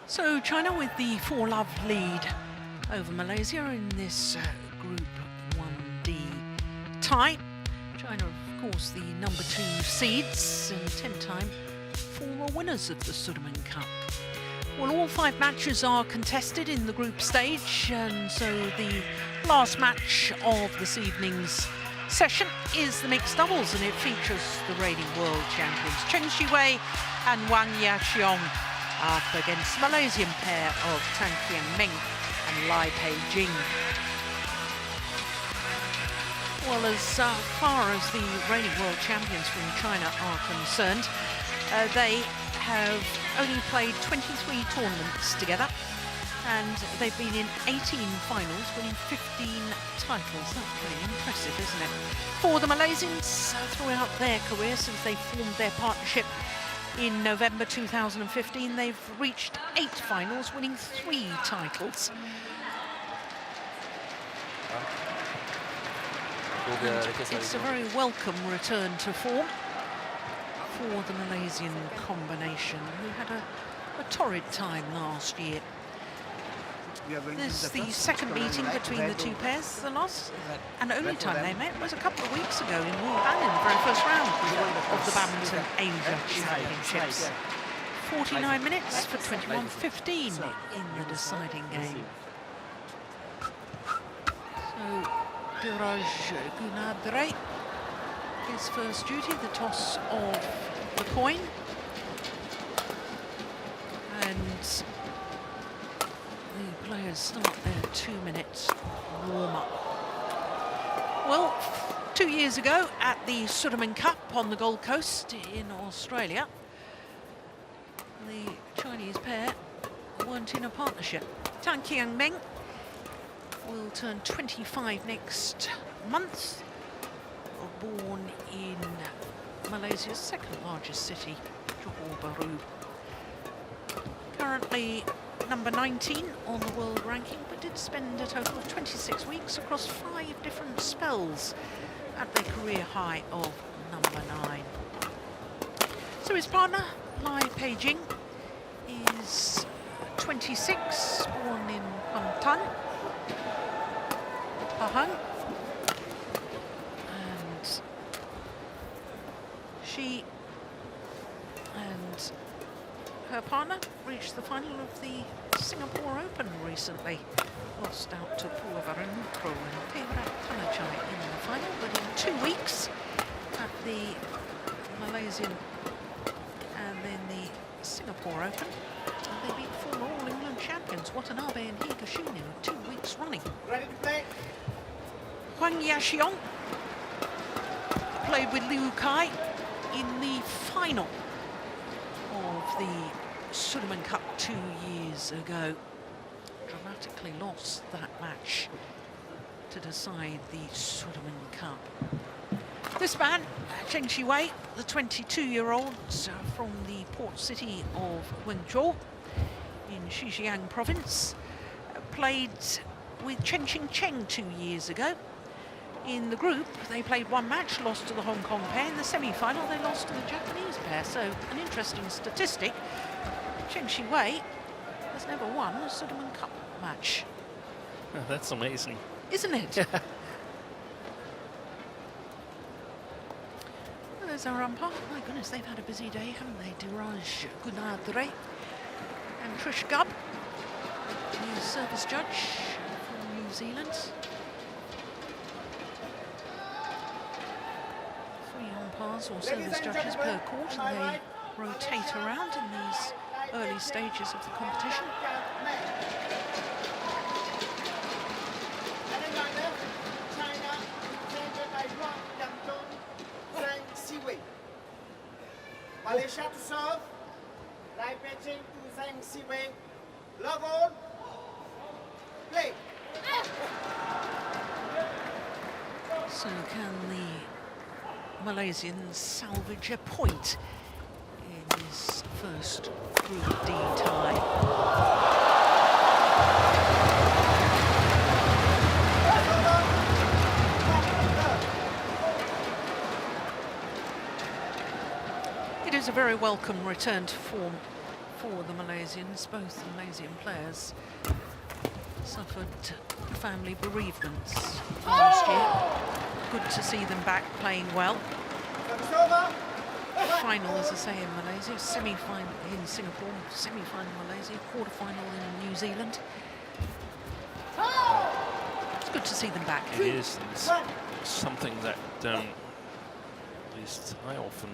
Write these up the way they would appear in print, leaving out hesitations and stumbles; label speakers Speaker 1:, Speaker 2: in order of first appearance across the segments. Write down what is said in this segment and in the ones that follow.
Speaker 1: So China with the 4-love lead over Malaysia in this Group 1D tie. China, of course, the number 2 seeds and 10-time former winners of the Sudirman Cup. Well, all 5 matches are contested in the group stage, and so the last match of this evening's session is the mixed doubles, and it features the reigning world champions Cheng Shiwei and Wang Yaqiong up against the Malaysian pair of Tan Kiang Meng and Lai Pei-jing. Well, as far as the reigning world champions from China are concerned, they have only played 23 tournaments together, and they've been in 18 finals, winning 15 titles. That's pretty impressive, isn't it? For the Malaysians, throughout their career, since they formed their partnership in November 2015, they've reached 8 finals, winning 3 titles. And it's a very welcome return to form for the Malaysian combination, who had a torrid time last year. This is the second meeting between the two pairs. The last and only time they met was a couple of weeks ago in Wuhan in the very first round of the Badminton Asia Championships. 49 minutes for 21-15 in the deciding game. So Biraj Gunadre, his first duty, the toss of the coin. And the players start their 2-minute warm-up. Well, 2 years ago at the Sudirman Cup on the Gold Coast in Australia, the Chinese pair weren't in a partnership. Tan Kiang Meng will turn 25 next month, born in Malaysia's second largest city, Johor Bahru. Currently number 19 on the world ranking, but did spend a total of 26 weeks across 5 different spells at their career high of number 9. So his partner, Lai Pei-jing, is 26, born in Kuantan, Pahang, and she and her partner reached the final of the Singapore Open recently. Lost out to Purvarendra and Perak Panachai in the final, but in 2 weeks at the Malaysian and then the Singapore Open, they beat former All England champions Watanabe and Higashine in 2 weeks running.
Speaker 2: Ready to play?
Speaker 1: Wang Yaqiong played with Liu Kai in the final of the Sudirman Cup 2 years ago. Dramatically lost that match to decide the Sudirman Cup. This man, Cheng Shiwei, the 22-year-old from the port city of Wenzhou in Zhejiang province, played with Chen Cheng 2 years ago. In the group, they played 1 match, lost to the Hong Kong pair. In the semi-final, they lost to the Japanese pair. So, an interesting statistic. Cheng Shiwei has never won a Sudirman Cup match.
Speaker 3: Oh, that's amazing.
Speaker 1: Isn't it? Well, there's our umpire. My goodness, they've had a busy day, haven't they? Biraj Gunadre and Trish Gubb, the service judge from New Zealand. 3 umpires or service judges per court, and they rotate around in these early stages of the competition.
Speaker 2: Malaysia to serve. Lai Pei-jing to ZHENG Siwei. Love on. Play.
Speaker 1: So can the Malaysians salvage a point in this first Group D tie? It is a very welcome return to form for the Malaysians. Both Malaysian players suffered family bereavements last year. Good to see them back playing well. Final, as I say, in Malaysia, semi-final in Singapore, semi-final in Malaysia, quarter-final in New Zealand. It's good to see them back.
Speaker 3: It is. It's something that at least I often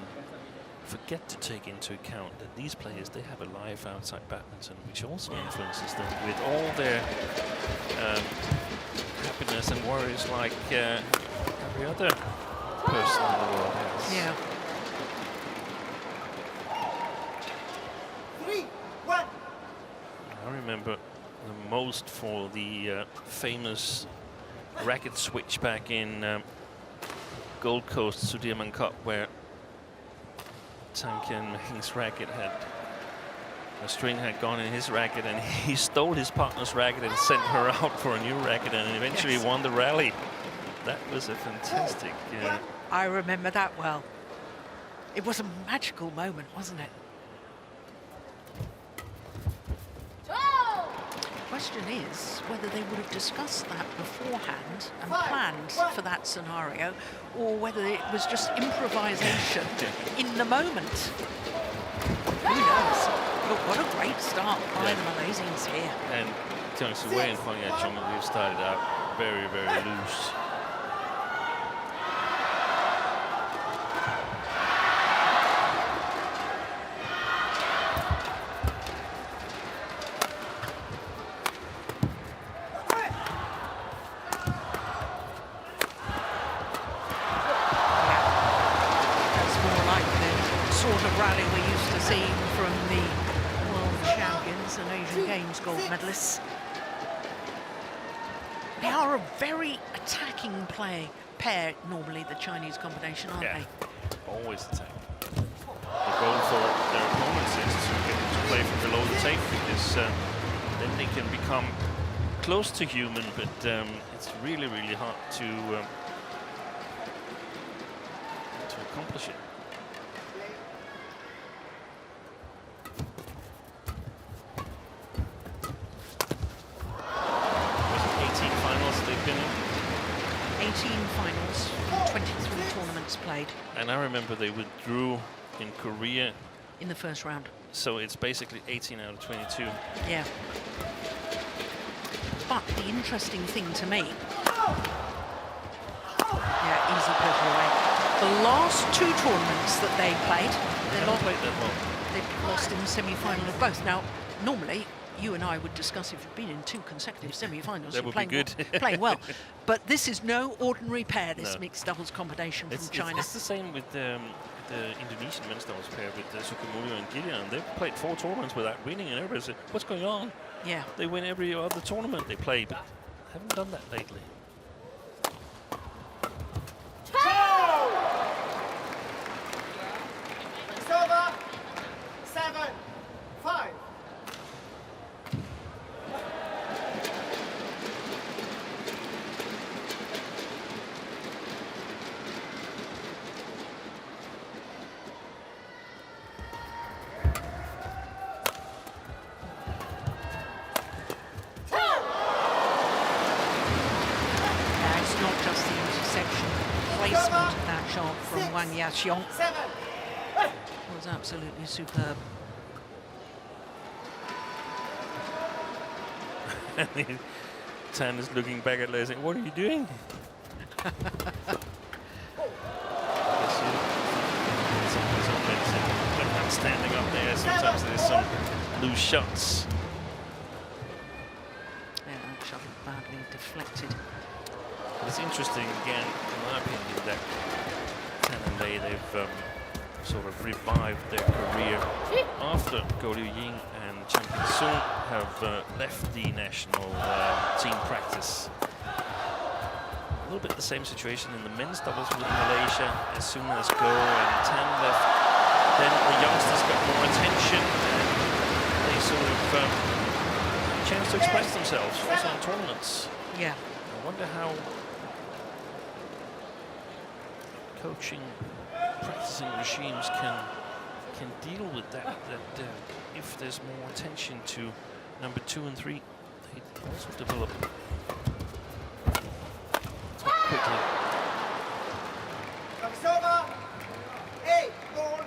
Speaker 3: forget to take into account, that these players, they have a life outside badminton, which also influences them with all their happiness and worries like every other person in the world has.
Speaker 1: Yeah.
Speaker 2: 3-1.
Speaker 3: I remember the most for the famous racket switch back in Gold Coast Sudirman Cup, where Tan Kian Meng's racket had, a string had gone in his racket, and he stole his partner's racket and sent her out for a new racket, and eventually won the rally. That was a fantastic.
Speaker 1: I remember that well. It was a magical moment, wasn't it? The question is whether they would have discussed that beforehand and planned for that scenario, or whether it was just improvisation in the moment. Who knows? But what a great start by the Malaysians here.
Speaker 3: And Jiang Siwei and Huang Yaqiong, they've started out very, very loose.
Speaker 1: Gold medalists. They are a very attacking pair, normally, the Chinese combination, aren't they?
Speaker 3: Always attack. The goal for their opponents is to get them to play from below the tape, because then they can become close to human, but it's really, really hard to accomplish it.
Speaker 1: 18 finals, 23 tournaments played.
Speaker 3: And I remember they withdrew in Korea.
Speaker 1: In the first round.
Speaker 3: So it's basically 18 out of 22.
Speaker 1: Yeah. But the interesting thing to me... Yeah, easy poker away. The last two tournaments that they played, they lost in the semi-final of both. Now, normally, you and I would discuss if you've been in two consecutive semi-finals.
Speaker 3: That would be good.
Speaker 1: Playing well. But this is no ordinary pair, this mixed doubles combination from China.
Speaker 3: It's the same with the Indonesian men's doubles pair with Sukamuljo and Gillian. They've played 4 tournaments without winning, and everybody said, what's going on?
Speaker 1: Yeah.
Speaker 3: They win every other tournament they play, but haven't done that lately.
Speaker 2: It's over. 7-5.
Speaker 1: From Huang Yaqiong was absolutely superb.
Speaker 3: Tan is looking back at Lei saying, what are you doing? When I'm standing up there, sometimes there's some loose shots.
Speaker 1: Yeah, that shot badly deflected.
Speaker 3: But it's interesting, again, in my opinion, that Tan and Lei, they've sort of revived their career after Goh Liu Ying and Champion Sung have left the national team practice. A little bit the same situation in the men's doubles with Malaysia. As soon as Goh and Tan left, then the youngsters got more attention, and they sort of had a chance to express themselves also in tournaments.
Speaker 1: Yeah.
Speaker 3: I wonder how coaching, practicing regimes can can deal with that. That if there's more attention to number 2 and 3, they also develop quite quickly.
Speaker 2: Service over. 8 ball.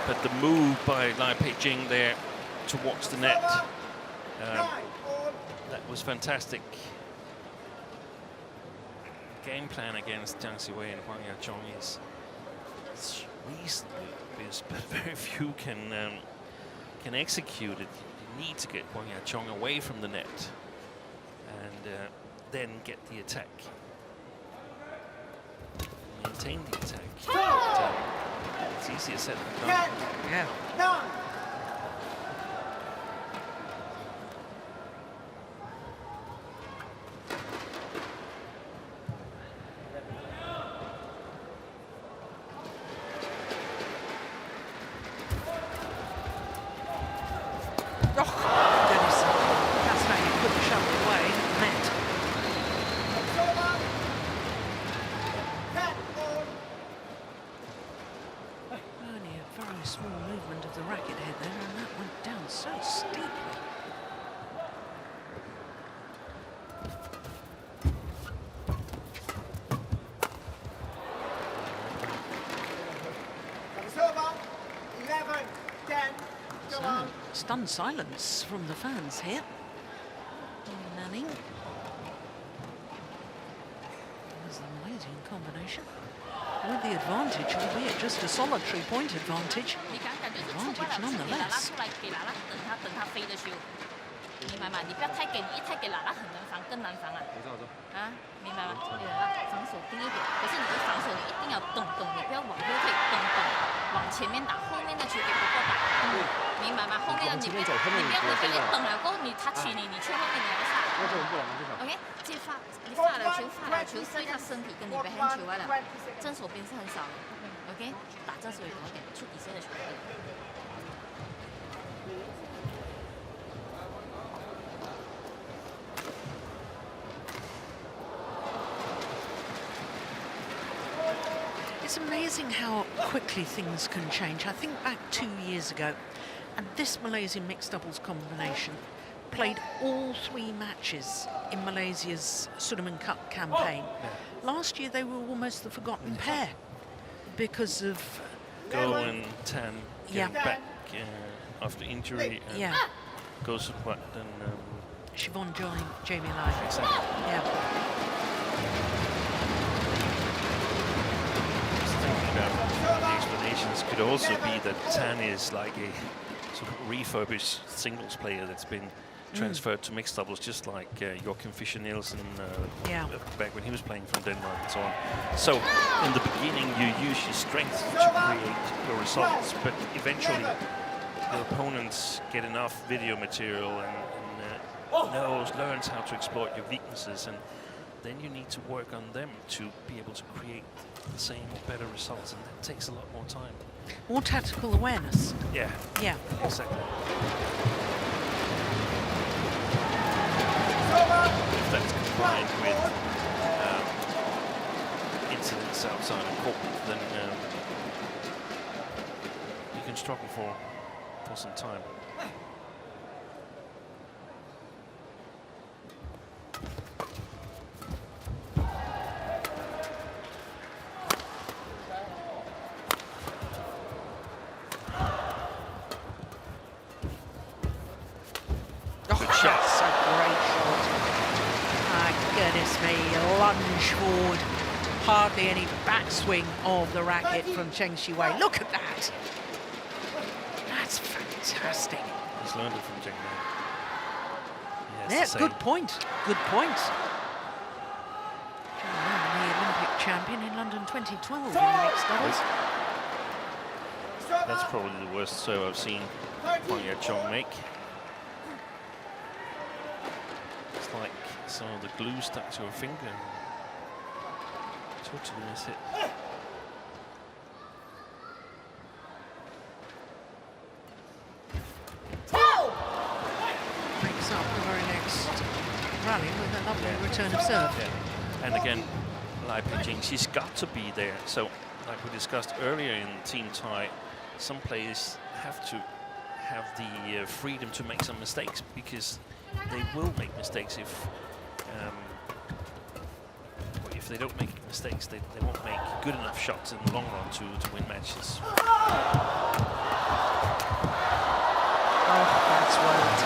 Speaker 3: But the move by LAI ZHENG there towards the net, that was fantastic. Game plan against Jiang Siwei and Huang Yaqiong is reasonably obvious, but very few can execute it. You need to get Huang Yaqiong away from the net and then get the attack. Maintain the attack. It's easier said than done.
Speaker 1: Yeah.
Speaker 2: 9.
Speaker 1: Oh, goodness. That's how you put the shove away. Net. Only a very small movement of the racket head there, and that went down so steeply.
Speaker 2: Service over. 11, 10. Go on.
Speaker 1: Stunned silence from the fans here. Manning. There's an amazing combination. With the advantage, albeit just a solitary point advantage. Advantage nonetheless.
Speaker 4: 明白吗？你不要太给，你一太给喇喇很难防，更难防啊！啊，明白吗？对啊，防守低一点。可是你的防守你一定要动，你不要往后退，往前面打，后面的球给不够打。明白吗？后面的你不要那边等了过后你他取你去后面你要杀。OK， 接发，你发了球对他身体跟你背hand球完了，正手边是很少的。OK， 打正手也好点，出底线的球可以。
Speaker 1: It's amazing how quickly things can change. I think back 2 years ago, and this Malaysian mixed doubles combination played all 3 matches in Malaysia's Sudirman Cup campaign. Last year, they were almost the forgotten pair because of...
Speaker 3: Go and Tan getting back after injury. And goes what then?
Speaker 1: Siobhan Jamie Lai.
Speaker 3: Exactly.
Speaker 1: Yeah.
Speaker 3: The explanations could also be that Tan is like a sort of refurbished singles player that's been transferred to mixed doubles, just like Joachim Fischer-Nielsen back when he was playing from Denmark and so on. So in the beginning you use your strength to create your results, but eventually your opponents get enough video material and learns how to exploit your weaknesses, and then you need to work on them to be able to create the same or better results, and that takes a lot more time.
Speaker 1: More tactical awareness.
Speaker 3: Yeah.
Speaker 1: Yeah.
Speaker 3: Exactly. If that's combined with incidents outside of court, then you can struggle for some time.
Speaker 1: swing of the racket from Zheng Xiwei. Look at that. That's fantastic.
Speaker 3: He's learned it from Zheng Nan.
Speaker 1: Yeah, good point. Good point. The Olympic champion in London 2012 in the mixed doubles.
Speaker 3: That's probably the worst serve I've seen Huang Yaqiong make. It's like some of the glue stuck to her finger. Totally miss it.
Speaker 1: Breaks up the very next rally with a lovely return of serve.
Speaker 3: Yeah. And again, Lai Peijing, she's got to be there. So, like we discussed earlier in team tie, some players have to have the freedom to make some mistakes, because they will make mistakes if they don't make mistakes, they won't make good enough shots in the long run to win matches.
Speaker 1: Oh, that's worked.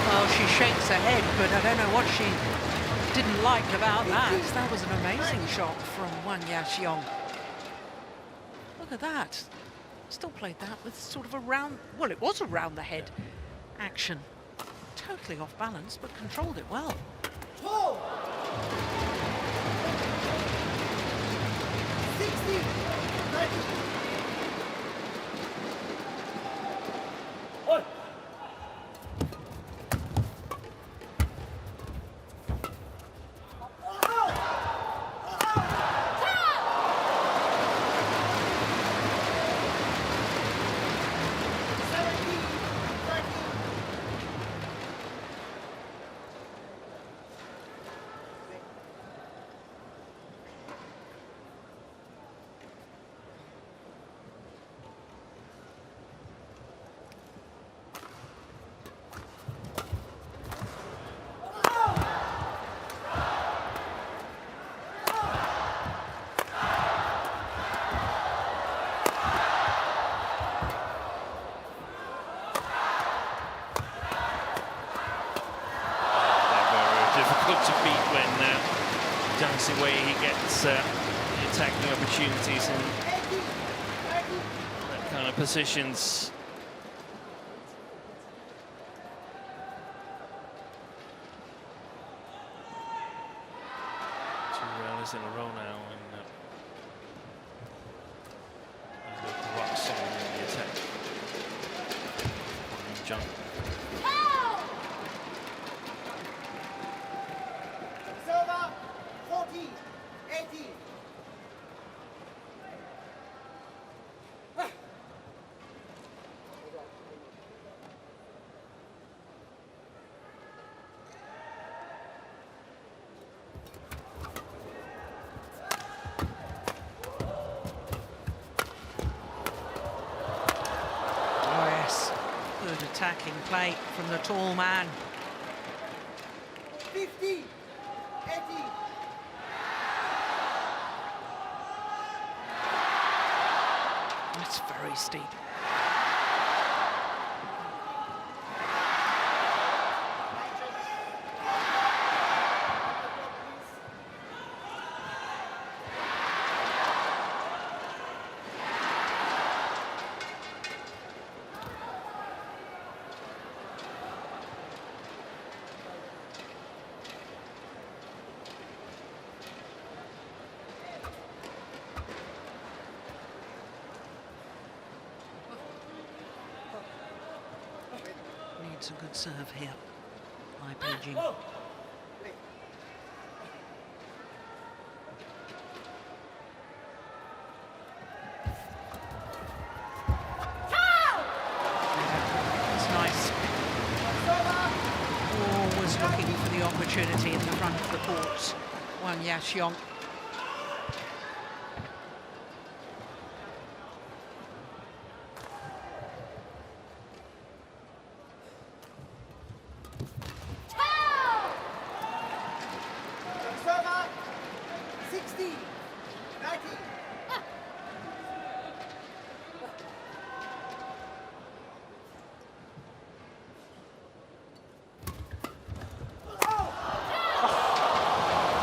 Speaker 1: Well, she shakes her head, but I don't know what she didn't like about that. That was an amazing shot from Huang Yaqiong. Look at that. Still played that with sort of a round, well, it was a round the head action. Totally off balance, but controlled it well.
Speaker 2: 60, 30.
Speaker 3: Difficult to beat when Zheng Xiwei, he gets the attacking opportunities in that kind of positions. 2 rallies in a row now, and he's rock solid in the attack. Jump.
Speaker 2: Server 40, 80.
Speaker 1: Oh yes, good attacking play from the tall man.
Speaker 2: 50, 80.
Speaker 1: That's very steep. Needs a good serve here by Beijing. It's nice. Always looking for the opportunity in the front of the court. Huang Yaqiong.
Speaker 2: Server 60, 90.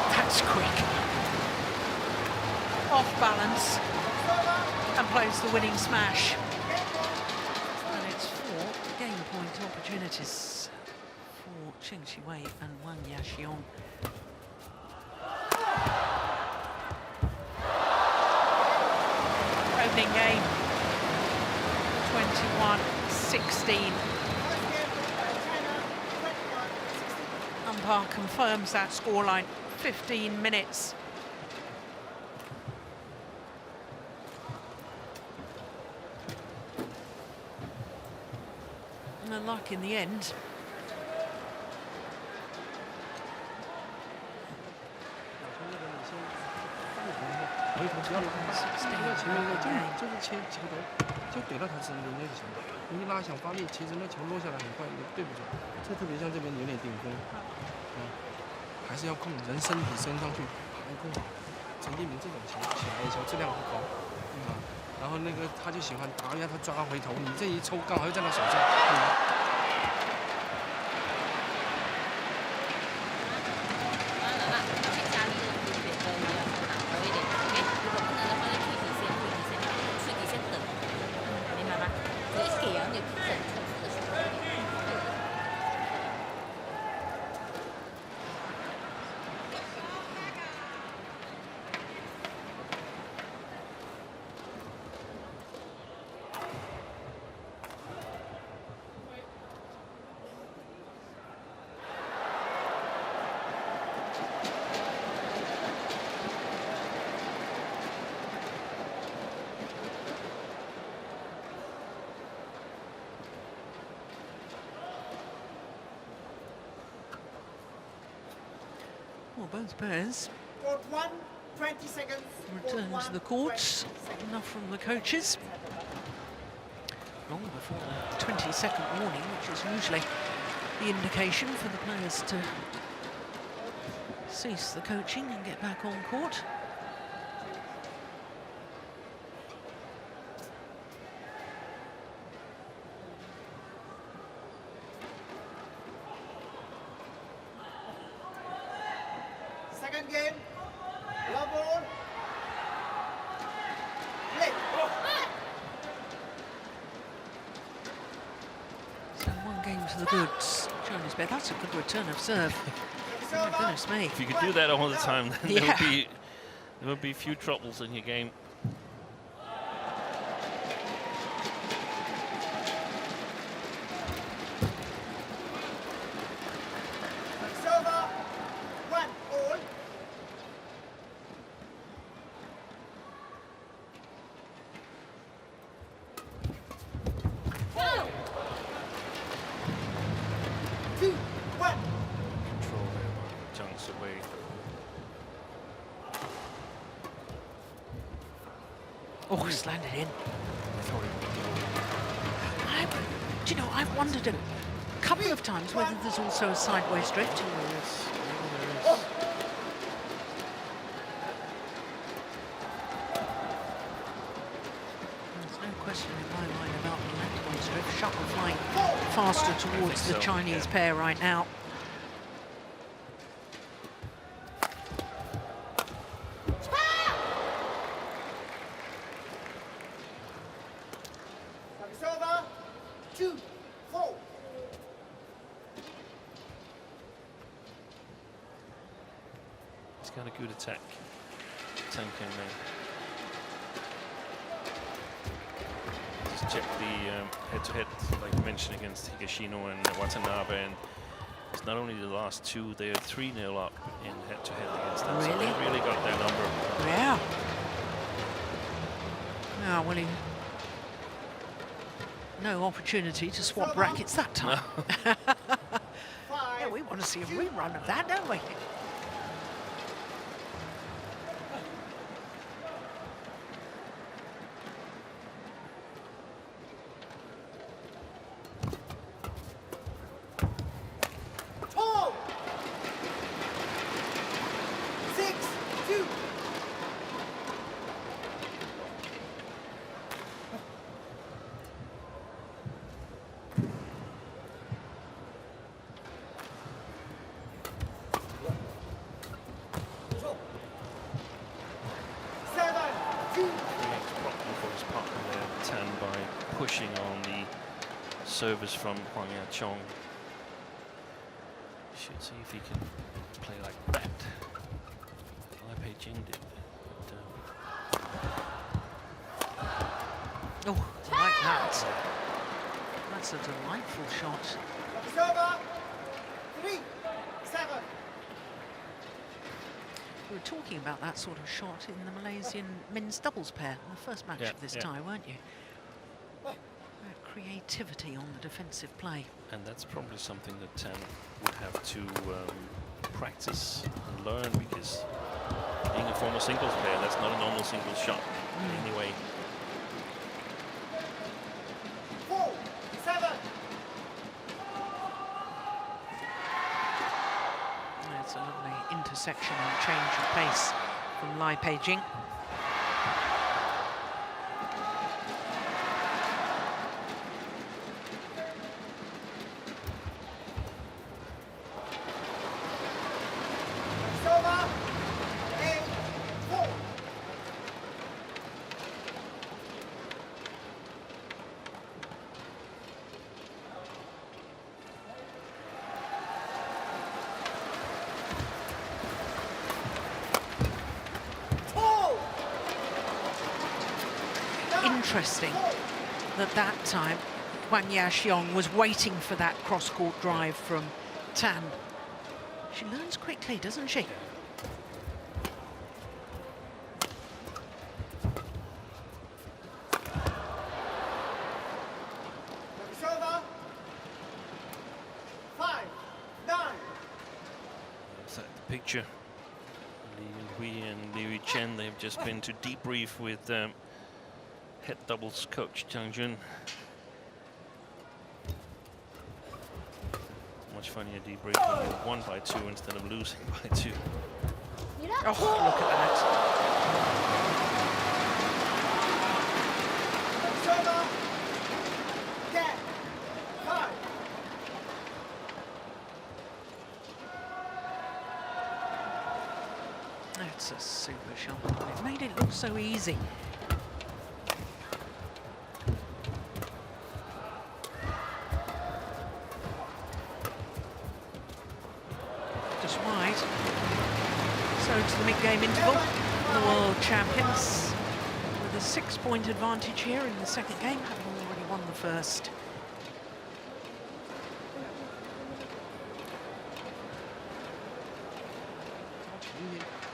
Speaker 1: That's quick. off balance and plays the winning smash. And it's 4 game point opportunities for Cheng Shiwei and Wang Yaxiong. Opening game, 21-16. Umpire confirms that scoreline, 15 minutes. And luck in the end. Well, both pairs
Speaker 2: Court 1, 20 seconds.
Speaker 1: return
Speaker 2: Court
Speaker 1: to the
Speaker 2: 1,
Speaker 1: court.
Speaker 2: 20 seconds.
Speaker 1: Enough from the coaches. Long before the 20-second warning, which is usually the indication for the players to cease the coaching and get back on court.
Speaker 2: Second game. Love ball. Play.
Speaker 1: So 1 game to the goods. Chinese bet. That's a good return of serve. My goodness me.
Speaker 3: If you could do that all the time, then
Speaker 1: Yeah.
Speaker 3: there would be few troubles in your game.
Speaker 2: Server. 1 all. Two, 1.
Speaker 3: Control there by Zhang Siwei.
Speaker 1: Oh, it's landed in.
Speaker 3: I thought he would
Speaker 1: Do you know, I've wondered a couple of times whether there's also a sideways drift.
Speaker 3: do this.
Speaker 1: There's no question in my mind about the lengthwise drift. Shuttle flying faster towards the
Speaker 3: so,
Speaker 1: Chinese
Speaker 3: yeah.
Speaker 1: pair right now.
Speaker 2: Service over. 2, 4.
Speaker 3: He's got a good attack. Zheng Qianmei. Just check the head-to-head, like you mentioned, against Higashino and Watanabe, and it's not only the last 2, they are 3-0 up in head-to-head against them. So
Speaker 1: Really?
Speaker 3: they really got their number.
Speaker 1: Yeah. Now, Willie. No opportunity to swap rackets that time. Yeah,
Speaker 2: 5.
Speaker 1: we want to see a rerun of that, don't we?
Speaker 2: Four. 6, 2.
Speaker 3: creates a problem for his partner there, Tan, by pushing on the service from Huang Chong. Should see if he can play like that. Lai Pei-jing did.
Speaker 1: Oh, I like that. That's a delightful shot.
Speaker 2: It's over. 3-7.
Speaker 1: We were talking about that sort of shot in the Malaysian men's doubles pair, the first match of this tie, weren't you? Creativity on the defensive play.
Speaker 3: And that's probably something that Tan would have to practice and learn, because being a former singles player, that's not a normal singles shot anyway.
Speaker 2: 4-7.
Speaker 1: It's a lovely intersection and change of pace from Lai Pei-jing.
Speaker 2: It's over. 8-4.
Speaker 1: Interesting that time Huang Yaxiong was waiting for that cross-court drive from Tan. She learns quickly, doesn't she?
Speaker 2: It's over. 5-9.
Speaker 3: That's the picture. Li Hui and Liu Chen, they've just been to debrief with head doubles coach Zhang Jun. Much funnier debrief when you won by 2 instead of losing by 2.
Speaker 1: Oh, look at that.
Speaker 2: It's over. 10-5.
Speaker 1: That's a super shot. It made it look so easy. Just wide. So to the mid-game interval, the world champions with a 6-point advantage here in the second game, having already won the first.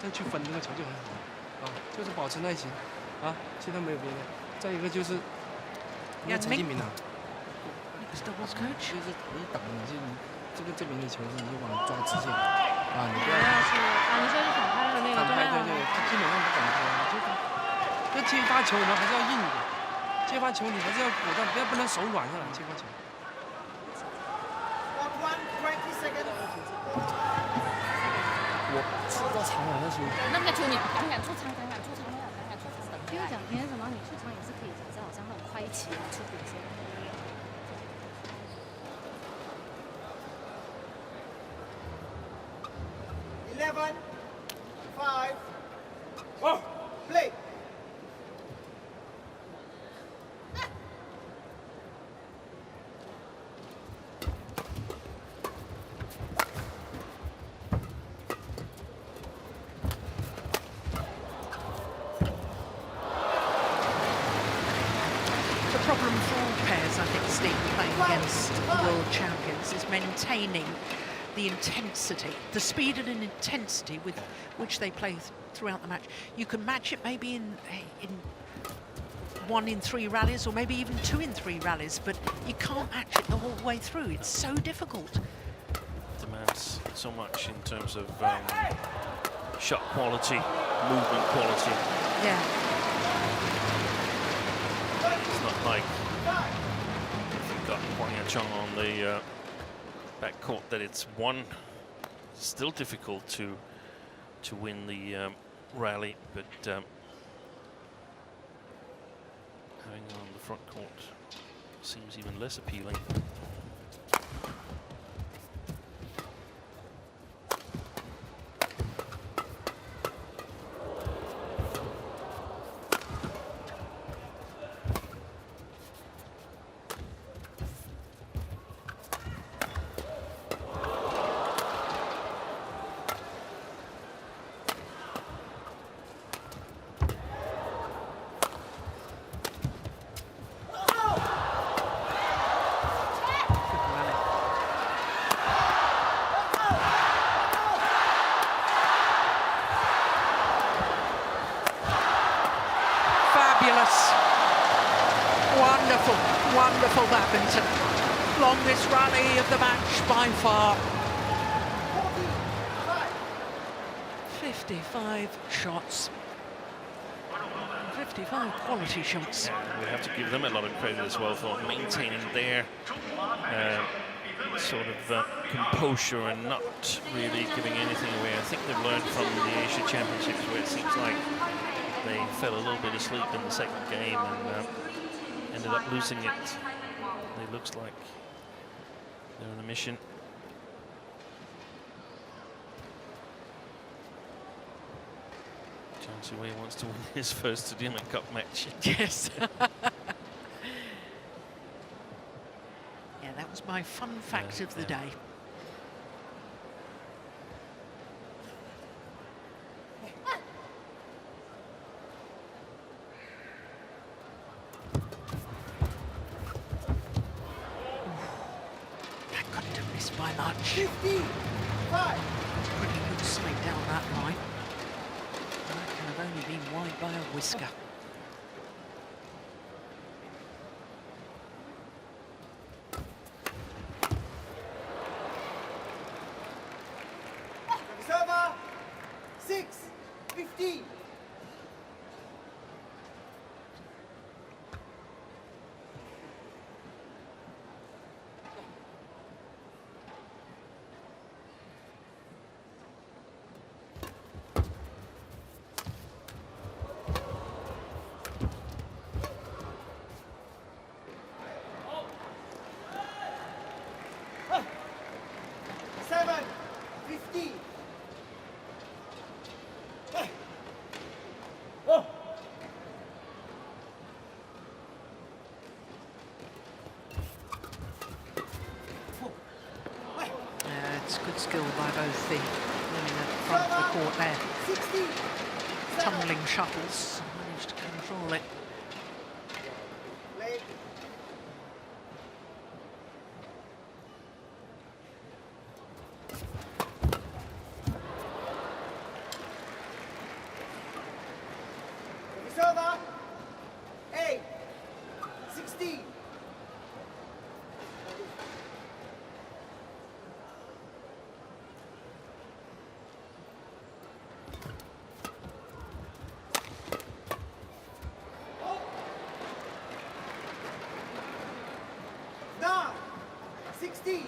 Speaker 5: 再去分那个球就很好啊，就是保持耐心啊，其他没有别的。再一个就是你要陈继明啊，
Speaker 1: Next doubles coach.
Speaker 5: 就是你挡你这边的球是你就往抓直线啊，你不要
Speaker 4: 你说是反拍的那个
Speaker 5: 反拍，对对，他基本上不敢拍，就接发球你还是要硬一点，接发球你还是要果断，不能手软下来接发球。
Speaker 2: 20 seconds.
Speaker 5: 我出到场外那球，
Speaker 4: 那个球你敢出场，敢出场，敢出场的。
Speaker 6: 因为讲平时什么，你出场也是可以，只是好像那种快一起出比赛。
Speaker 2: 11, 5, play.
Speaker 1: The problem for all pairs, I think, Steve, playing against the world champions is maintaining the intensity, the speed and intensity with which they play throughout the match. You can match it maybe in 1 in 3 rallies, or maybe even 2 in 3 rallies, but you can't match it the whole way through. It's so difficult.
Speaker 3: Demands so much in terms of shot quality, movement quality.
Speaker 1: Yeah.
Speaker 3: It's not like if you've got Huang Yaqiong on the back court that it's one. It's still difficult to win the rally, but having it on the front court seems even less appealing.
Speaker 1: Fabulous. Wonderful, wonderful badminton. Longest rally of the match by far. 55 shots. 55 quality shots.
Speaker 3: We have to give them a lot of credit as well for maintaining their sort of composure and not really giving anything away. I think they've learned from the Asia Championships, where it seems like they fell a little bit asleep in the second game and ended up losing it. It looks like they're on a mission. Jiang Wei wants to win his first Sudirman Cup match.
Speaker 1: Yes. Yeah, that was my fun fact of the day. That couldn't have missed by much.
Speaker 2: 55.
Speaker 1: Pretty good slate down that line. That can have only been wide by a whisker.
Speaker 2: Server 6-15.
Speaker 1: It's good skill by both the women at the front of the court there.
Speaker 2: 60.
Speaker 1: Tumbling shuttles, managed to control it.
Speaker 2: Late. Server 8-16. Nine, 16.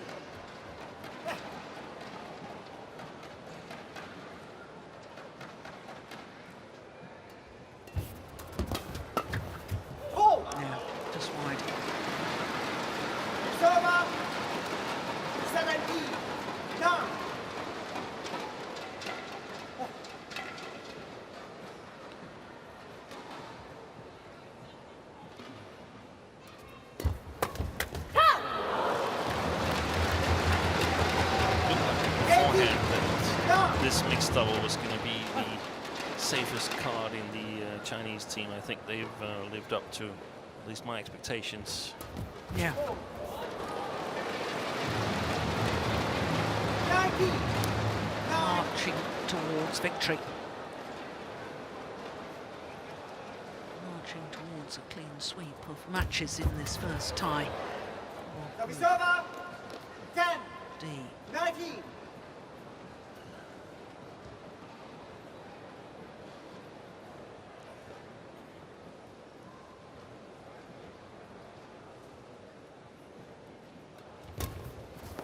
Speaker 2: Oh!
Speaker 1: Yeah, just wide.
Speaker 2: Server 17. 9.
Speaker 3: Beforehand that this mixed double was going to be the safest card in the Chinese team. I think they've lived up to at least my expectations.
Speaker 1: Yeah.
Speaker 2: 90. 9.
Speaker 1: Marching towards victory. Marching towards a clean sweep of matches in this first tie.
Speaker 2: Server 10.
Speaker 1: D.
Speaker 2: 19.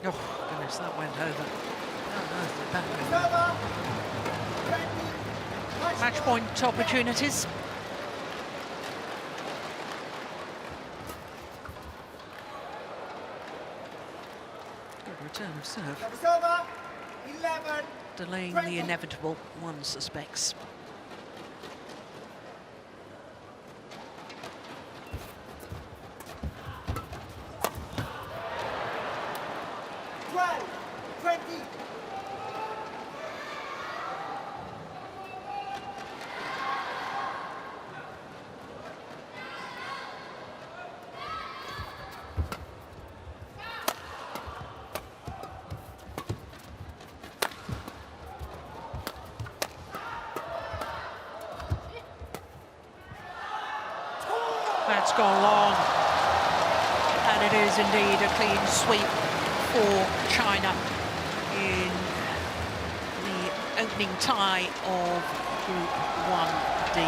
Speaker 1: Oh, goodness, that went over. Oh, no, that
Speaker 2: Server 20.
Speaker 1: match point opportunities. Good return of serve.
Speaker 2: Server 11.
Speaker 1: Delaying
Speaker 2: 20.
Speaker 1: the inevitable, one suspects. That's gone long. And it is indeed a clean sweep for China in the opening tie of Group 1D.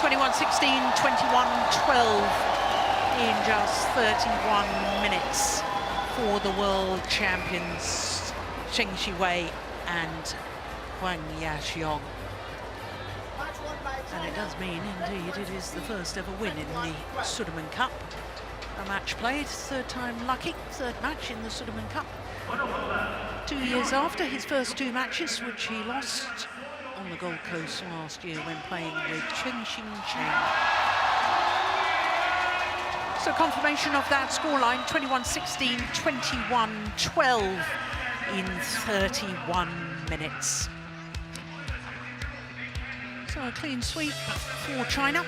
Speaker 1: 21-16, 21-12 in just 31 minutes for the world champions Zheng Xiwei and Huang Yaqiong. And it does mean, indeed, it is the first ever win in the Sudirman Cup. A match played, third time lucky, third match in the Sudirman Cup. 2 years after his first two matches, which he lost on the Gold Coast last year when playing with Chen Xingchen. So confirmation of that scoreline, 21-16, 21-12 in 31 minutes. So a clean sweep for China,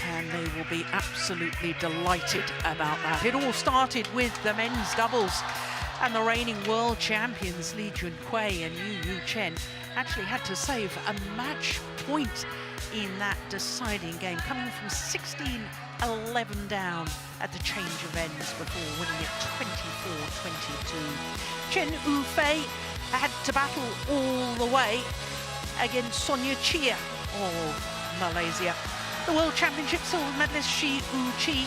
Speaker 1: and they will be absolutely delighted about that. It all started with the men's doubles, and the reigning world champions Li Junhui and Yu Chen actually had to save a match point in that deciding game, coming from 16-11 down at the change of ends before winning it 24-22. Chen Yufei had to battle all the way against Sonia Chia of Malaysia. The World Championship silver medalist Shi Yu-chi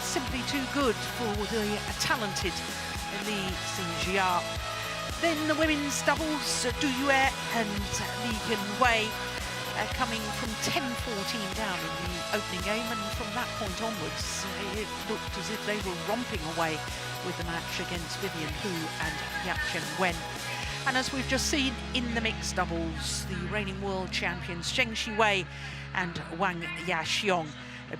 Speaker 1: simply too good for the talented Li Xinjia. Then the women's doubles, Du Yue and Li Genwei coming from 10-14 down in the opening game, and from that point onwards it looked as if they were romping away with the match against Vivian Hu and Yap-Chen Wen. And as we've just seen in the mixed doubles, the reigning world champions Zheng Xiwei and Huang Yaqiong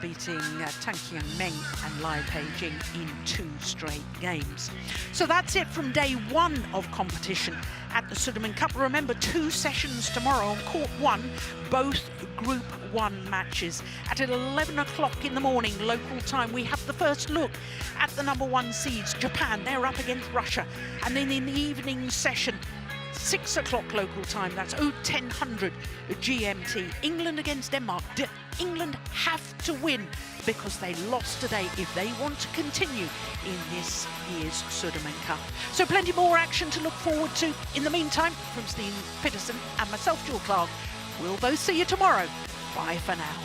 Speaker 1: beating Tang Qianmeng and Lai Peijing in 2 straight games. So that's it from day 1 of competition at the Sudirman Cup. Remember, 2 sessions tomorrow on Court 1, both Group 1 matches. At 11 o'clock in the morning local time, we have the first look at the #1 seeds, Japan. They're up against Russia. And then in the evening session, 6 o'clock local time, that's 1000 GMT, England against Denmark. England have to win because they lost today if they want to continue in this year's Sudirman Cup. So plenty more action to look forward to. In the meantime, from Steve Peterson and myself, Jill Clark, we'll both see you tomorrow. Bye for now.